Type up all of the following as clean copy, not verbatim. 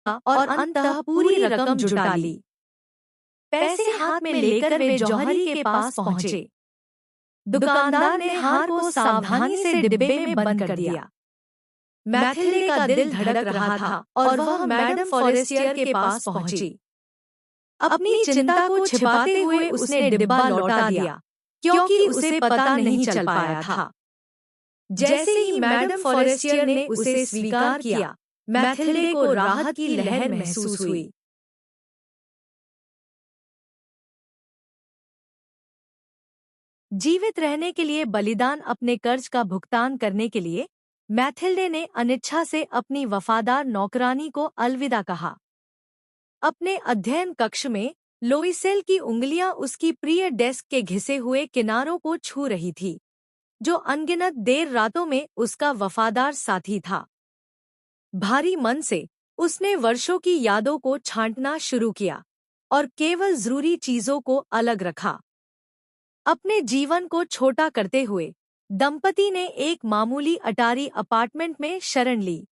और अंततः पूरी रकम जुटा ली। पैसे हाथ में लेकर वे जौहरी के पास पहुंचे। दुकानदार ने हार को सावधानी से डिब्बे में बंद कर दिया। मैथिल्डे का दिल धड़क रहा था और वह मैडम फॉरेस्टियर के पास पहुंची। अपनी चिंता को छिपाते हुए उसने डिब्बा लौटा दिया, क्योंकि उसे पता नहीं चल पाया था। जैसे ही मैडम फॉरेस्टियर ने उसे स्वीकार किया, मैथिल्डे को राहत की लहर महसूस हुई। जीवित रहने के लिए बलिदान अपने कर्ज का भुगतान करने के लिए मैथिल्डे ने अनिच्छा से अपनी वफादार नौकरानी को अलविदा कहा। अपने अध्ययन कक्ष में लोइसेल की उंगलियां उसकी प्रिय डेस्क के घिसे हुए किनारों को छू रही थी, जो अनगिनत देर रातों में उसका वफादार साथी था। भारी मन से उसने वर्षों की यादों को छांटना शुरू किया और केवल जरूरी चीजों को अलग रखा। अपने जीवन को छोटा करते हुए दंपति ने एक मामूली अटारी अपार्टमेंट में शरण ली।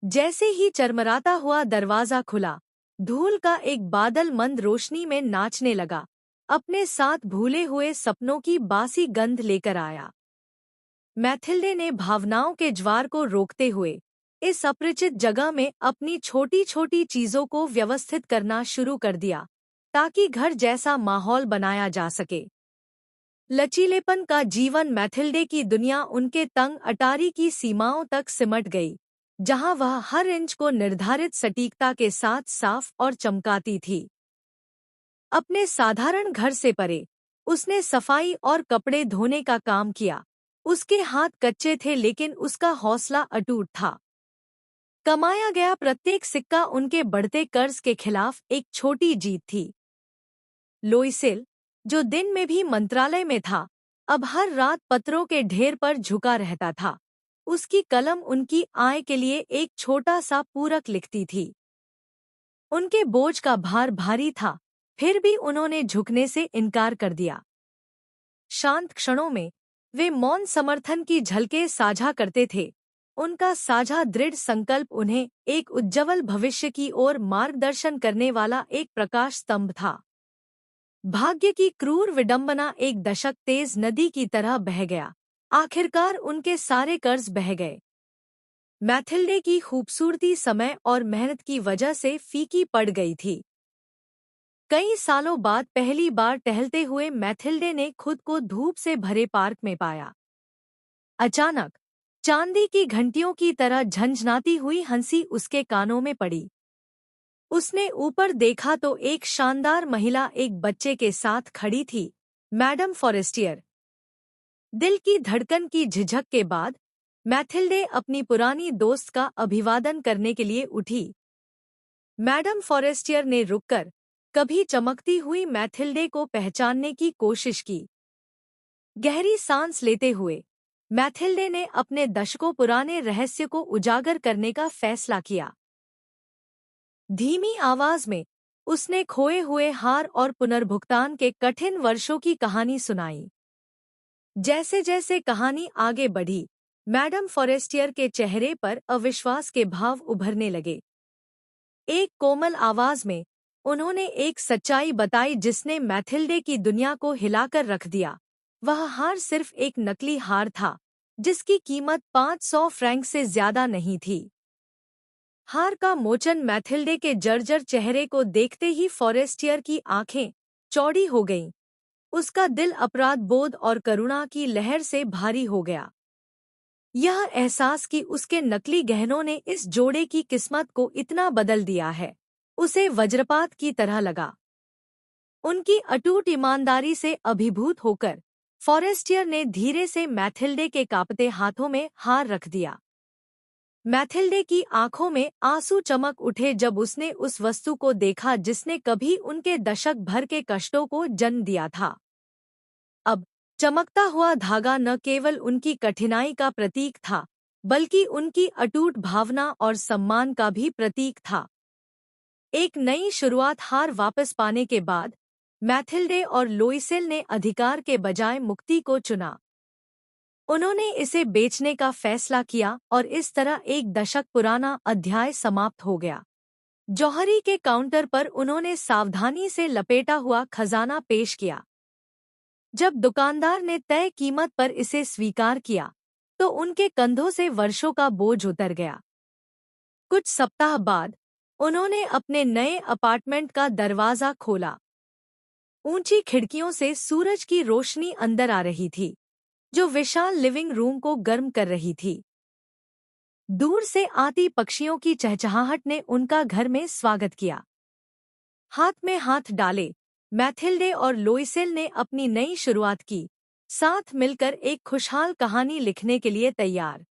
जैसे ही चरमराता हुआ दरवाजा खुला, धूल का एक बादल मंद रोशनी में नाचने लगा, अपने साथ भूले हुए सपनों की बासी गंध लेकर आया। मैथिल्डे ने भावनाओं के ज्वार को रोकते हुए इस अपरिचित जगह में अपनी छोटी छोटी चीजों को व्यवस्थित करना शुरू कर दिया, ताकि घर जैसा माहौल बनाया जा सके। लचीलेपन का जीवन मैथिल्डे की दुनिया उनके तंग अटारी की सीमाओं तक सिमट गई, जहां वह हर इंच को निर्धारित सटीकता के साथ साफ और चमकाती थी। अपने साधारण घर से परे उसने सफाई और कपड़े धोने का काम किया। उसके हाथ कच्चे थे, लेकिन उसका हौसला अटूट था। कमाया गया प्रत्येक सिक्का उनके बढ़ते कर्ज के खिलाफ एक छोटी जीत थी। लोइसेल, जो दिन में भी मंत्रालय में था, अब हर रात पत्रों के ढेर पर झुका रहता था। उसकी कलम उनकी आय के लिए एक छोटा सा पूरक लिखती थी। उनके बोझ का भार भारी था, फिर भी उन्होंने झुकने से इनकार कर दिया। शांत क्षणों में वे मौन समर्थन की झलकें साझा करते थे। उनका साझा दृढ़ संकल्प उन्हें एक उज्ज्वल भविष्य की ओर मार्गदर्शन करने वाला एक प्रकाश स्तंभ था। भाग्य की क्रूर विडंबना एक दशक तेज नदी की तरह बह गया। आखिरकार उनके सारे कर्ज बह गए। मैथिल्डे की खूबसूरती समय और मेहनत की वजह से फीकी पड़ गई थी। कई सालों बाद पहली बार टहलते हुए मैथिल्डे ने खुद को धूप से भरे पार्क में पाया। अचानक चांदी की घंटियों की तरह झंझनाती हुई हंसी उसके कानों में पड़ी। उसने ऊपर देखा तो एक शानदार महिला एक बच्चे के साथ खड़ी थी, मैडम फॉरेस्टियर। दिल की धड़कन की झिझक के बाद मैथिल्डे अपनी पुरानी दोस्त का अभिवादन करने के लिए उठी। मैडम फॉरेस्टियर ने रुककर कभी चमकती हुई मैथिल्डे को पहचानने की कोशिश की। गहरी सांस लेते हुए मैथिल्डे ने अपने दशकों पुराने रहस्य को उजागर करने का फैसला किया। धीमी आवाज में उसने खोए हुए हार और पुनर्भुगतान के कठिन वर्षों की कहानी सुनाई। जैसे जैसे कहानी आगे बढ़ी, मैडम फॉरेस्टियर के चेहरे पर अविश्वास के भाव उभरने लगे। एक कोमल आवाज में उन्होंने एक सच्चाई बताई जिसने मैथिल्डे की दुनिया को हिलाकर रख दिया। वह हार सिर्फ एक नकली हार था, जिसकी कीमत 500 फ्रैंक से ज्यादा नहीं थी। हार का मोचन मैथिल्डे के जर्जर चेहरे को देखते ही फॉरेस्टियर की आंखें चौड़ी हो गईं। उसका दिल अपराध बोध और करुणा की लहर से भारी हो गया। यह एहसास कि उसके नकली गहनों ने इस जोड़े की किस्मत को इतना बदल दिया है, उसे वज्रपात की तरह लगा। उनकी अटूट ईमानदारी से अभिभूत होकर फॉरेस्टियर ने धीरे से मैथिल्डे के कांपते हाथों में हार रख दिया। मैथिल्डे की आंखों में आंसू चमक उठे जब उसने उस वस्तु को देखा जिसने कभी उनके दशक भर के कष्टों को जन्म दिया था। अब चमकता हुआ धागा न केवल उनकी कठिनाई का प्रतीक था, बल्कि उनकी अटूट भावना और सम्मान का भी प्रतीक था। एक नई शुरुआत। हार वापस पाने के बाद मैथिल्डे और लोइसेल ने अधिकार के बजाय मुक्ति को चुना। उन्होंने इसे बेचने का फैसला किया और इस तरह एक दशक पुराना अध्याय समाप्त हो गया। जौहरी के काउंटर पर उन्होंने सावधानी से लपेटा हुआ खजाना पेश किया। जब दुकानदार ने तय कीमत पर इसे स्वीकार किया तो उनके कंधों से वर्षों का बोझ उतर गया। कुछ सप्ताह बाद उन्होंने अपने नए अपार्टमेंट का दरवाजा खोला। ऊंची खिड़कियों से सूरज की रोशनी अंदर आ रही थी, जो विशाल लिविंग रूम को गर्म कर रही थी। दूर से आती पक्षियों की चहचहाहट ने उनका घर में स्वागत किया। हाथ में हाथ डाले मैथिल्डे और लोइसेल ने अपनी नई शुरुआत की, साथ मिलकर एक खुशहाल कहानी लिखने के लिए तैयार।